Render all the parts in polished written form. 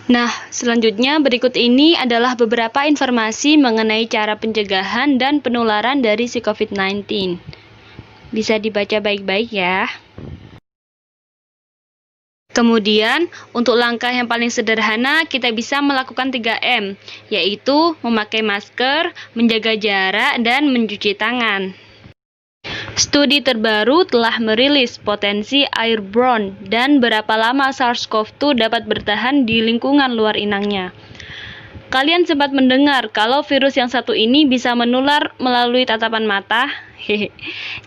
Nah, selanjutnya berikut ini adalah beberapa informasi mengenai cara pencegahan dan penularan dari si COVID-19. Bisa dibaca baik-baik ya. Kemudian, untuk langkah yang paling sederhana, kita bisa melakukan 3M, yaitu memakai masker, menjaga jarak, dan mencuci tangan. Studi terbaru telah merilis potensi airborne dan berapa lama SARS-CoV-2 dapat bertahan di lingkungan luar inangnya. Kalian sempat mendengar kalau virus yang satu ini bisa menular melalui tatapan mata?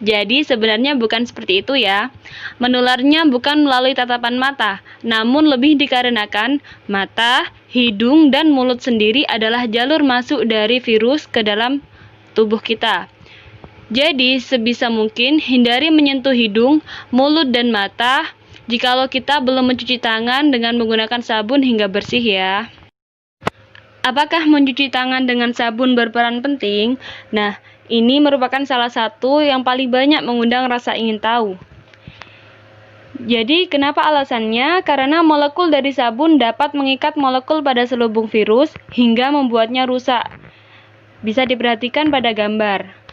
Jadi sebenarnya bukan seperti itu ya. Menularnya bukan melalui tatapan mata, namun lebih dikarenakan mata, hidung, dan mulut sendiri adalah jalur masuk dari virus ke dalam tubuh kita. Jadi sebisa mungkin hindari menyentuh hidung, mulut, dan mata jikalau kita belum mencuci tangan dengan menggunakan sabun hingga bersih ya. Apakah mencuci tangan dengan sabun berperan penting? Nah, ini merupakan salah satu yang paling banyak mengundang rasa ingin tahu. Jadi, kenapa alasannya? Karena molekul dari sabun dapat mengikat molekul pada selubung virus hingga membuatnya rusak. Bisa diperhatikan pada gambar.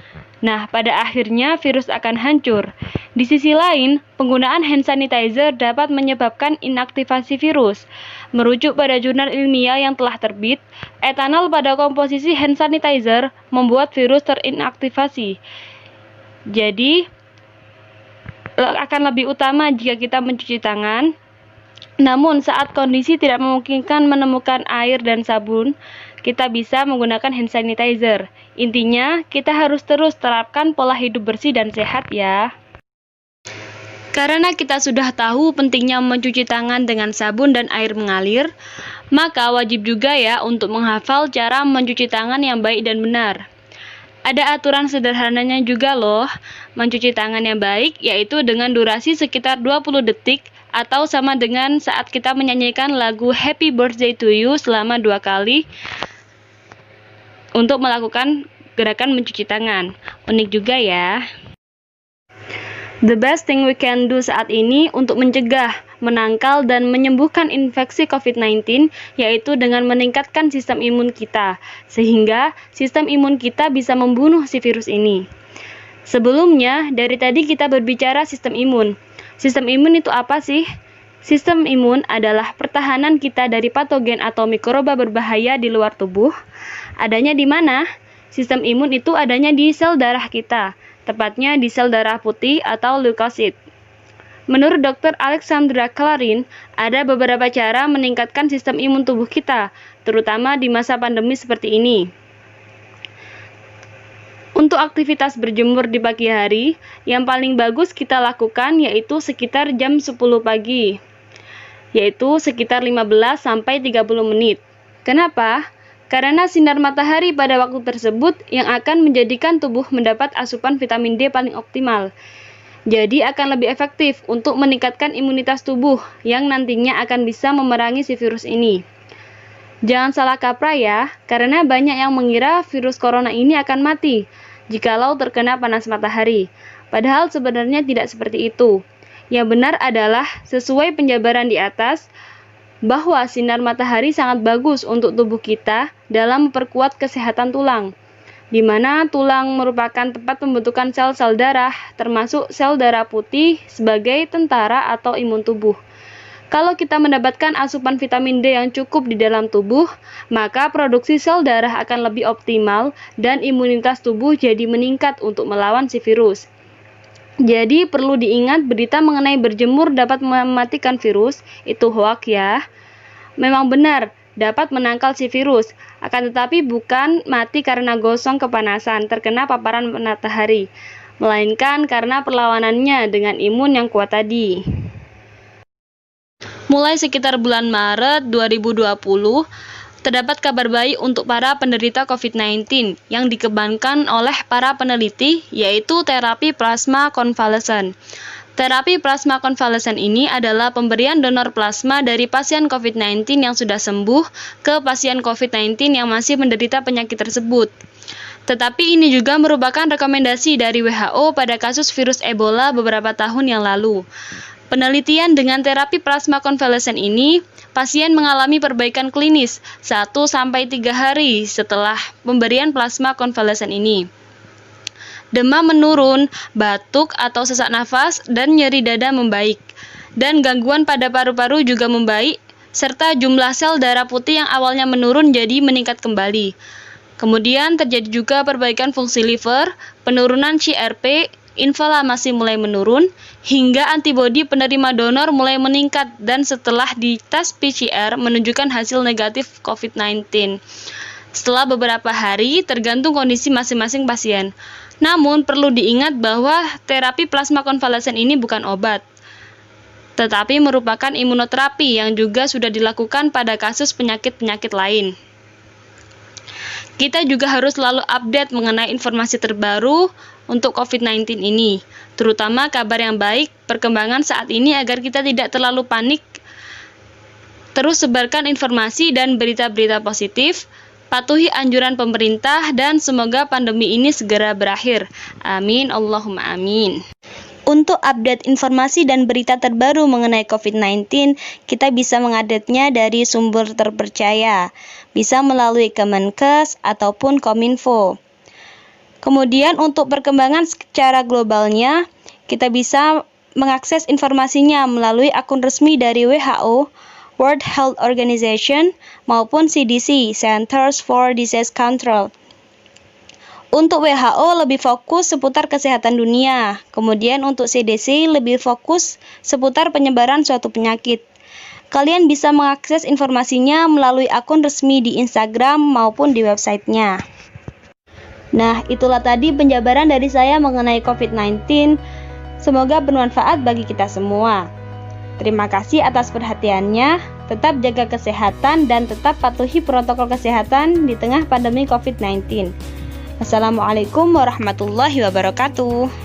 Nah, pada akhirnya virus akan hancur. Di sisi lain, penggunaan hand sanitizer dapat menyebabkan inaktivasi virus. Merujuk pada jurnal ilmiah yang telah terbit, etanol pada komposisi hand sanitizer membuat virus terinaktivasi. Jadi, akan lebih utama jika kita mencuci tangan. Namun, saat kondisi tidak memungkinkan menemukan air dan sabun, kita bisa menggunakan hand sanitizer. Intinya, kita harus terus terapkan pola hidup bersih dan sehat ya. Karena kita sudah tahu pentingnya mencuci tangan dengan sabun dan air mengalir, maka wajib juga ya untuk menghafal cara mencuci tangan yang baik dan benar. Ada aturan sederhananya juga loh, mencuci tangan yang baik yaitu dengan durasi sekitar 20 detik atau sama dengan saat kita menyanyikan lagu Happy Birthday to You selama 2 kali untuk melakukan gerakan mencuci tangan. Unik juga ya. The best thing we can do saat ini untuk mencegah, menangkal, dan menyembuhkan infeksi COVID-19 yaitu dengan meningkatkan sistem imun kita, sehingga sistem imun kita bisa membunuh si virus ini. Sebelumnya, dari tadi kita berbicara sistem imun. Sistem imun itu apa sih? Sistem imun adalah pertahanan kita dari patogen atau mikroba berbahaya di luar tubuh. Adanya di mana? Sistem imun itu adanya di sel darah kita, tepatnya di sel darah putih atau leukosit. Menurut Dr. Alexandra Clarin, ada beberapa cara meningkatkan sistem imun tubuh kita, terutama di masa pandemi seperti ini. Untuk aktivitas berjemur di pagi hari, yang paling bagus kita lakukan yaitu sekitar jam 10 pagi, yaitu sekitar 15-30 menit. Kenapa? Karena sinar matahari pada waktu tersebut yang akan menjadikan tubuh mendapat asupan vitamin D paling optimal. Jadi akan lebih efektif untuk meningkatkan imunitas tubuh yang nantinya akan bisa memerangi si virus ini. Jangan salah kaprah ya, karena banyak yang mengira virus corona ini akan mati jikalau terkena panas matahari. Padahal sebenarnya tidak seperti itu. Yang benar adalah sesuai penjabaran di atas, bahwa sinar matahari sangat bagus untuk tubuh kita dalam memperkuat kesehatan tulang, di mana tulang merupakan tempat pembentukan sel-sel darah, termasuk sel darah putih sebagai tentara atau imun tubuh. Kalau kita mendapatkan asupan vitamin D yang cukup di dalam tubuh, maka produksi sel darah akan lebih optimal dan imunitas tubuh jadi meningkat untuk melawan si virus. Jadi perlu diingat berita mengenai berjemur dapat mematikan virus, itu hoax ya. Memang benar, dapat menangkal si virus, akan tetapi bukan mati karena gosong kepanasan terkena paparan matahari, melainkan karena perlawanannya dengan imun yang kuat tadi. Mulai sekitar bulan Maret 2020, terdapat kabar baik untuk para penderita COVID-19 yang dikembangkan oleh para peneliti, yaitu terapi plasma konvalesen. Terapi plasma konvalesen ini adalah pemberian donor plasma dari pasien COVID-19 yang sudah sembuh ke pasien COVID-19 yang masih menderita penyakit tersebut. Tetapi ini juga merupakan rekomendasi dari WHO pada kasus virus Ebola beberapa tahun yang lalu. Penelitian dengan terapi plasma konvalesen ini, pasien mengalami perbaikan klinis 1-3 hari setelah pemberian plasma konvalesen ini. Demam menurun, batuk atau sesak nafas, dan nyeri dada membaik. Dan gangguan pada paru-paru juga membaik, serta jumlah sel darah putih yang awalnya menurun jadi meningkat kembali. Kemudian terjadi juga perbaikan fungsi liver, penurunan CRP, inflamasi mulai menurun, hingga antibodi penerima donor mulai meningkat dan setelah dites PCR menunjukkan hasil negatif COVID-19. Setelah beberapa hari, tergantung kondisi masing-masing pasien. Namun, perlu diingat bahwa terapi plasma konvalesen ini bukan obat, tetapi merupakan imunoterapi yang juga sudah dilakukan pada kasus penyakit-penyakit lain. Kita juga harus selalu update mengenai informasi terbaru untuk COVID-19 ini, terutama kabar yang baik, perkembangan saat ini agar kita tidak terlalu panik. Terus sebarkan informasi dan berita-berita positif, patuhi anjuran pemerintah, dan semoga pandemi ini segera berakhir. Amin, Allahumma amin. Untuk update informasi dan berita terbaru mengenai COVID-19, kita bisa mengupdate-nya dari sumber terpercaya, bisa melalui Kemenkes ataupun Kominfo. Kemudian untuk perkembangan secara globalnya, kita bisa mengakses informasinya melalui akun resmi dari WHO, World Health Organization, maupun CDC, Centers for Disease Control. Untuk WHO lebih fokus seputar kesehatan dunia, kemudian untuk CDC lebih fokus seputar penyebaran suatu penyakit. Kalian bisa mengakses informasinya melalui akun resmi di Instagram maupun di websitenya. Nah, itulah tadi penjabaran dari saya mengenai COVID-19. Semoga bermanfaat bagi kita semua. Terima kasih atas perhatiannya. Tetap jaga kesehatan dan tetap patuhi protokol kesehatan di tengah pandemi COVID-19. Assalamualaikum warahmatullahi wabarakatuh.